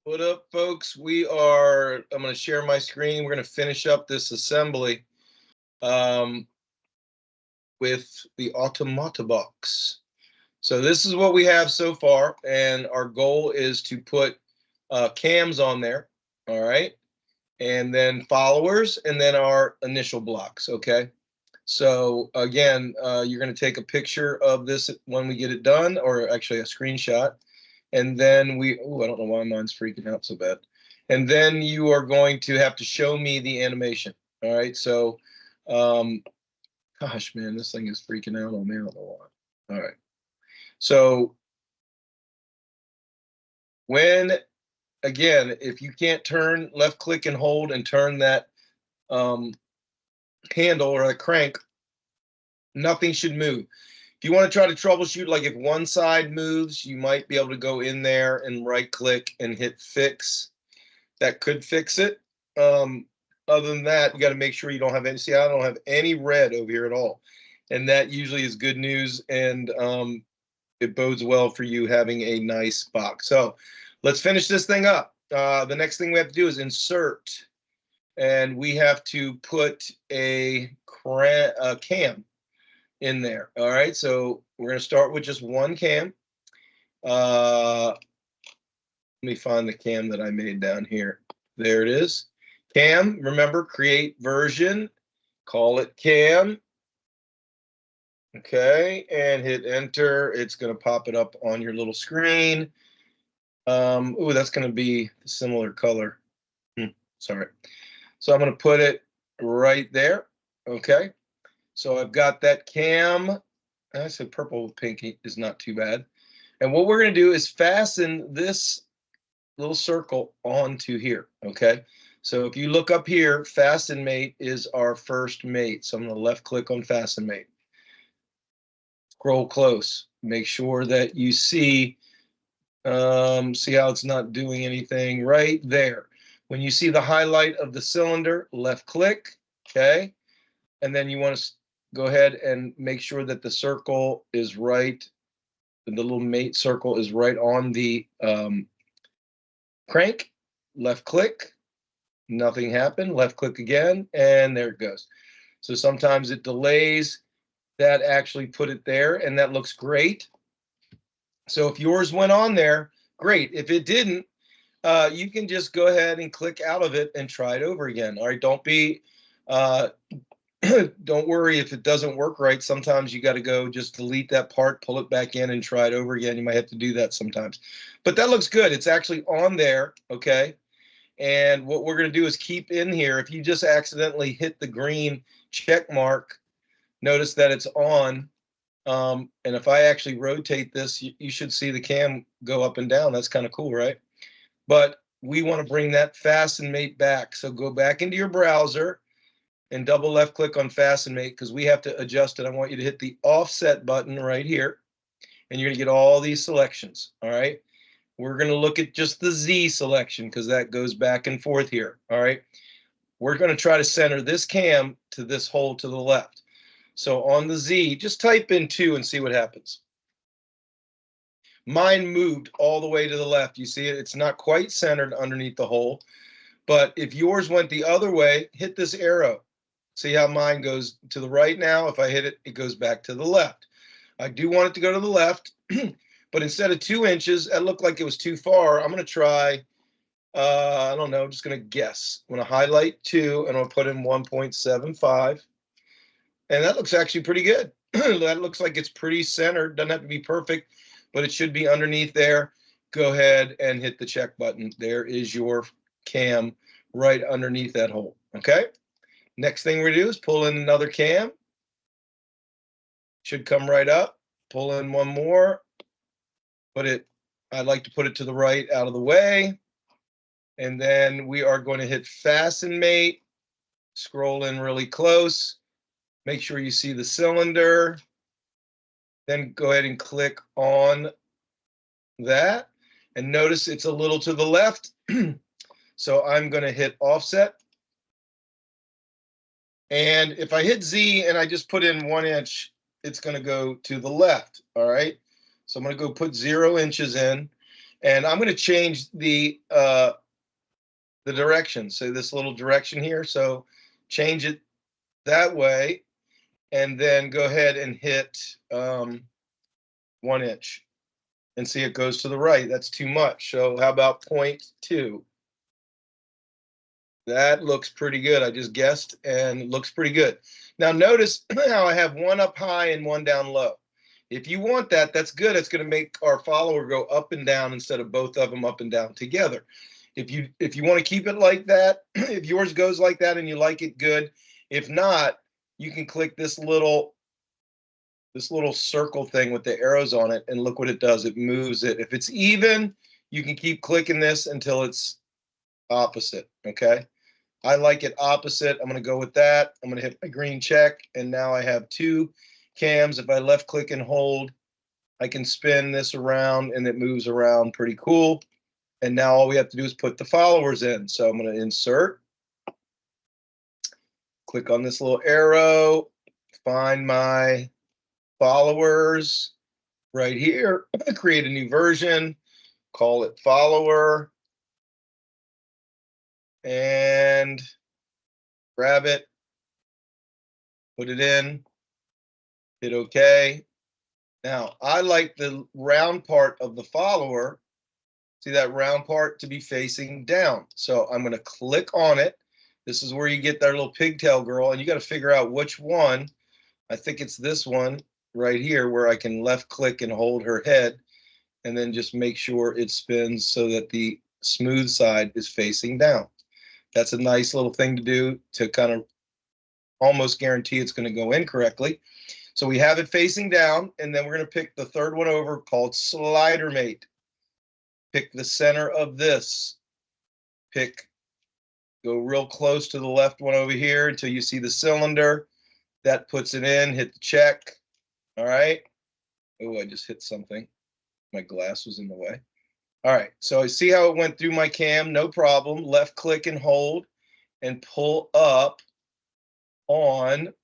What up, folks? I'm going to share my screen. We're going to finish up this assembly with the Automata box. So this is what we have so far, and our goal is to put cams on there, all right? And then followers, and then our initial blocks, okay? So again, you're going to take a picture of this when we get it done, or actually a screenshot. And then I don't know why mine's freaking out so bad. And then you are going to have to show me the animation. All right. So, gosh, man, this thing is freaking out on me. I don't know why. All right. So again, if you can't turn, left click and hold and turn that handle or the crank, nothing should move. If you want to try to troubleshoot, like if one side moves, you might be able to go in there and right click and hit fix. That could fix it. Other than that, you got to make sure you don't have any, see, I don't have any red over here at all. And that usually is good news, and it bodes well for you having a nice box. So let's finish this thing up. The next thing we have to do is insert, and we have to put a cam in there. All right, so we're going to start with just one cam. Let me find the cam that I made down here. There it is. Cam, remember, create version, call it cam. Okay, and hit enter. It's going to pop it up on your little screen. Oh, that's going to be a similar color. Sorry. So I'm going to put it right there. Okay. So I've got that cam. I said purple with pink is not too bad. And what we're going to do is fasten this little circle onto here. Okay. So if you look up here, fasten mate is our first mate. So I'm going to left click on fasten mate. Scroll close. Make sure that you see how it's not doing anything right there. When you see the highlight of the cylinder, left click. Okay. And then you want to go ahead and make sure that the circle is right. The little mate circle is right on the crank. Left click. Nothing happened. Left click again, and there it goes. So sometimes it delays. That actually put it there, and that looks great. So if yours went on there, great. If it didn't, you can just go ahead and click out of it and try it over again. All right, don't worry if it doesn't work right. Sometimes you got to go just delete that part, pull it back in, and try it over again. You might have to do that sometimes. But that looks good. It's actually on there, okay? And what we're going to do is keep in here. If you just accidentally hit the green check mark, notice that it's on. And if I actually rotate this, you should see the cam go up and down. That's kind of cool, right? But we want to bring that fasten mate back. So go back into your browser and double left click on fasten mate, because we have to adjust it. I want you to hit the offset button right here, and you're going to get all these selections. All right. We're going to look at just the Z selection because that goes back and forth here. All right. We're going to try to center this cam to this hole to the left. So on the Z, just type in 2 and see what happens. Mine moved all the way to the left. You see it? It's not quite centered underneath the hole. But if yours went the other way, hit this arrow. See how mine goes to the right now? If I hit it, it goes back to the left. I do want it to go to the left, but instead of 2 inches, that looked like it was too far. I'm going to try, I don't know, I'm just going to guess. I'm going to highlight 2, and I'll put in 1.75. And that looks actually pretty good. That looks like it's pretty centered. Doesn't have to be perfect, but it should be underneath there. Go ahead and hit the check button. There is your cam right underneath that hole. Okay. Next thing we're going to do is pull in another cam. Should come right up. Pull in one more. I'd like to put it to the right out of the way. And then we are going to hit fasten mate. Scroll in really close. Make sure you see the cylinder. Then go ahead and click on that. And notice it's a little to the left. So I'm going to hit offset. And if I hit Z and I just put in 1 inch, it's going to go to the left. All right. So I'm going to go put 0 inches in. And I'm going to change the direction. So this little direction here. So change it that way, and then go ahead and hit 1 inch, and see it goes to the right. That's too much. So how about 0.2? That looks pretty good. I just guessed, and it looks pretty good. Now notice how I have one up high and one down low. If you want that, that's good. It's going to make our follower go up and down instead of both of them up and down together. If you want to keep it like that, if yours goes like that and you like it, good. If not, you can click this little circle thing with the arrows on it, and look what it does. It moves it. If it's even, you can keep clicking this until it's opposite, okay? I like it opposite. I'm going to go with that. I'm going to hit my green check, and now I have 2 cams. If I left click and hold, I can spin this around, and it moves around pretty cool. And now all we have to do is put the followers in. So I'm going to insert, click on this little arrow, find my followers right here, create a new version, call it follower, and grab it, put it in, hit OK. Now, I like the round part of the follower, see that round part, to be facing down. So I'm going to click on it. This is where you get that little pigtail girl, and you got to figure out which one. I think it's this one right here where I can left click and hold her head, and then just make sure it spins so that the smooth side is facing down. That's a nice little thing to do to kind of almost guarantee it's going to go in correctly. So we have it facing down, and then we're going to pick the third one over called Slider Mate. Pick the center of this. Go real close to the left one over here until you see the cylinder. That puts it in. Hit the check. All right. Oh, I just hit something. My glass was in the way. All right. So I see how it went through my cam. No problem. Left click and hold and pull up on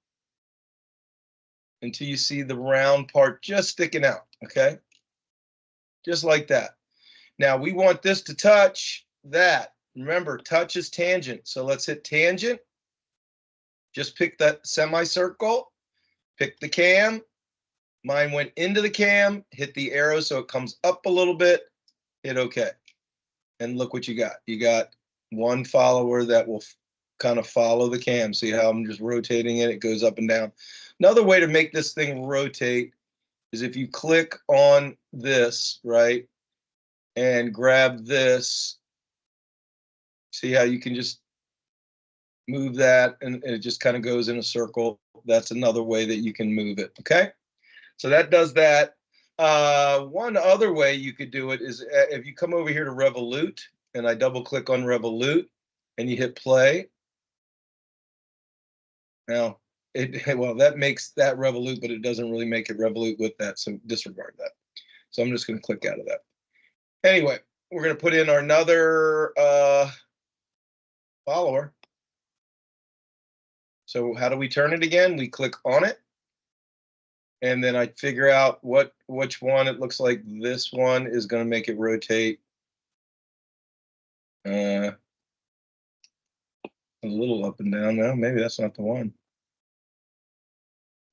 until you see the round part just sticking out. Okay. Just like that. Now we want this to touch that. Remember, touch is tangent. So let's hit tangent. Just pick that semicircle, pick the cam. Mine went into the cam, hit the arrow so it comes up a little bit, hit OK. And look what you got. You got one follower that will kind of follow the cam. See how I'm just rotating it? It goes up and down. Another way to make this thing rotate is if you click on this, right, and grab this. See how you can just move that, and it just kind of goes in a circle. That's another way that you can move it, okay? So that does that. One other way you could do it is if you come over here to Revolute, and I double-click on Revolute, and you hit play. Now, well, that makes that Revolute, but it doesn't really make it Revolute with that, so disregard that. So I'm just going to click out of that. Anyway, we're going to put in another follower. So how do we turn it again? We click on it, and then I figure out which one. It looks like this one is going to make it rotate a little up and down. Now maybe that's not the one.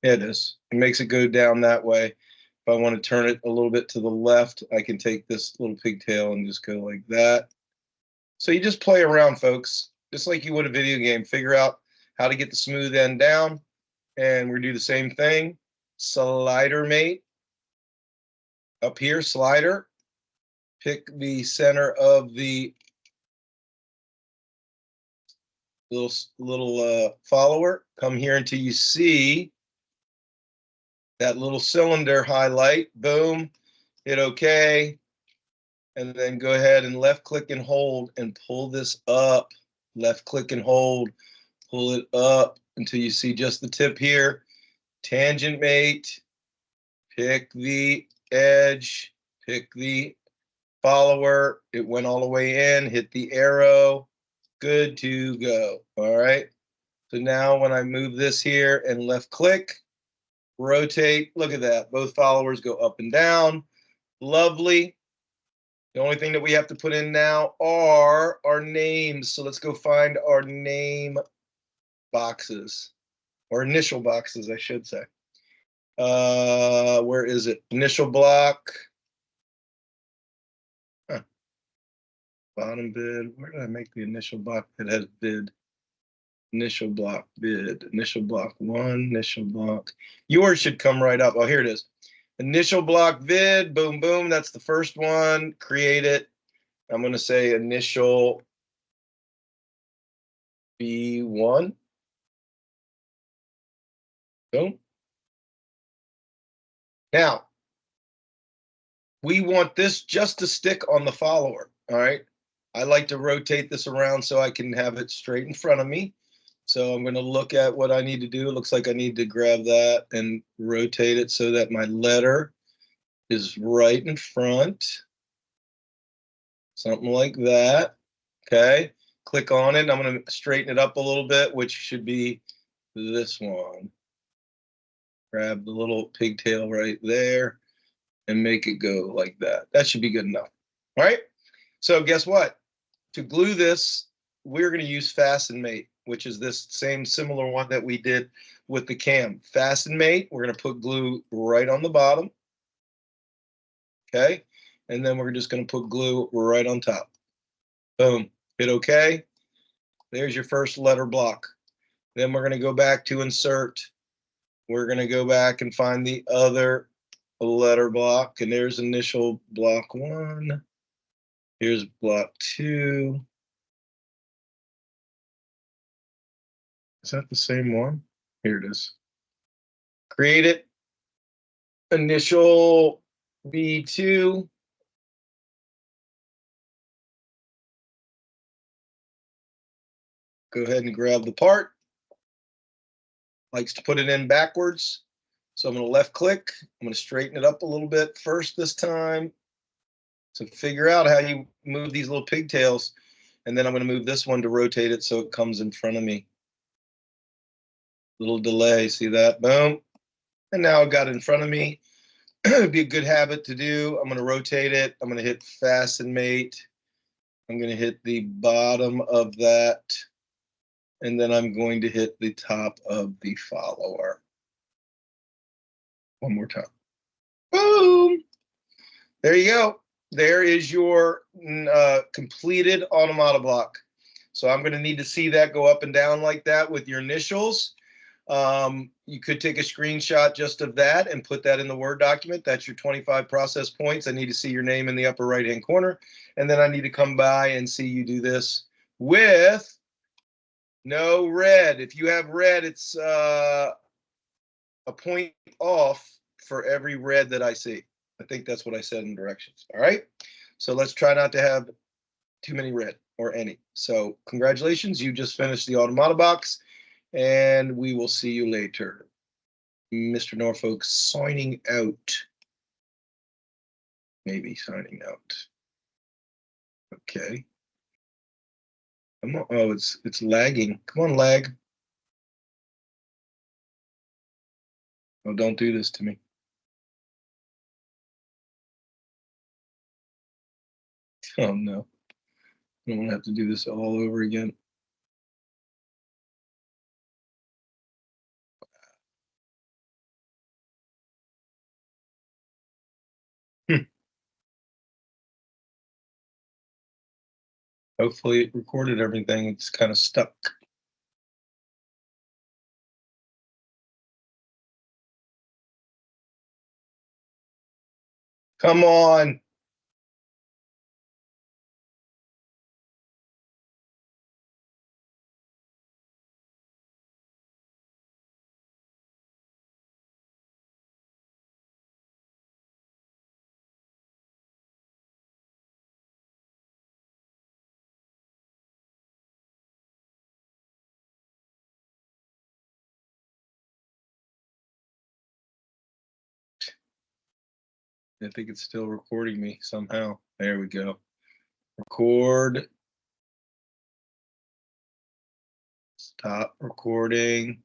Yeah, it is. It makes it go down that way. If I want to turn it a little bit to the left, I can take this little pigtail and just go like that. So you just play around, folks, just like you would a video game. Figure out how to get the smooth end down, and we're going to do the same thing. Slider Mate. Up here, slider. Pick the center of the little follower. Come here until you see that little cylinder highlight. Boom. Hit OK. And then go ahead and left click and hold and pull this up. Left click and hold. Pull it up until you see just the tip here. Tangent Mate. Pick the edge. Pick the follower. It went all the way in. Hit the arrow. Good to go. All right. So now when I move this here and left click, rotate, look at that. Both followers go up and down. Lovely. The only thing that we have to put in now are our names. So let's go find our name boxes, or initial boxes, I should say. Where is it? Initial block. Huh. Bottom bid. Where did I make the initial block that has bid? Initial block bid. Initial block 1. Initial block. Yours should come right up. Oh, here it is. Initial block vid. Boom, boom. That's the first one. Create it. I'm going to say initial B1. Boom. Now, we want this just to stick on the follower, all right? I like to rotate this around so I can have it straight in front of me. So I'm going to look at what I need to do. It looks like I need to grab that and rotate it so that my letter is right in front. Something like that. Okay. Click on it. I'm going to straighten it up a little bit, which should be this one. Grab the little pigtail right there and make it go like that. That should be good enough. All right. So guess what? To glue this, we're going to use Fasten Mate, which is this same similar one that we did with the cam. Fasten Mate, we're going to put glue right on the bottom. Okay. And then we're just going to put glue right on top. Boom. Hit OK. There's your first letter block. Then we're going to go back to insert. We're going to go back and find the other letter block. And there's initial block 1. Here's block 2. Is that the same one? Here it is. Create it. Initial B2. Go ahead and grab the part. Likes to put it in backwards. So I'm going to left click. I'm going to straighten it up a little bit first this time. So figure out how you move these little pigtails. And then I'm going to move this one to rotate it so it comes in front of me. Little delay. See that? Boom. And now I've got it in front of me. It'd be a good habit to do. I'm going to rotate it. I'm going to hit Fasten Mate. I'm going to hit the bottom of that. And then I'm going to hit the top of the follower. One more time. Boom. There you go. There is your completed automata block. So I'm going to need to see that go up and down like that with your initials. You could take a screenshot just of that and put that in the Word document. That's your 25 process points. I need to see your name in the upper right-hand corner. And then I need to come by and see you do this with no red. If you have red, it's a point off for every red that I see. I think that's what I said in directions. All right. So let's try not to have too many red or any. So congratulations. You just finished the automata box. And we will see you later. Mr. Norfolk signing out. Maybe signing out. Okay. Come on. Oh, it's lagging. Come on, lag. Oh, don't do this to me. Oh no. I don't have to do this all over again. Hopefully it recorded everything. It's kind of stuck. Come on. I think it's still recording me somehow. There we go. Record. Stop recording.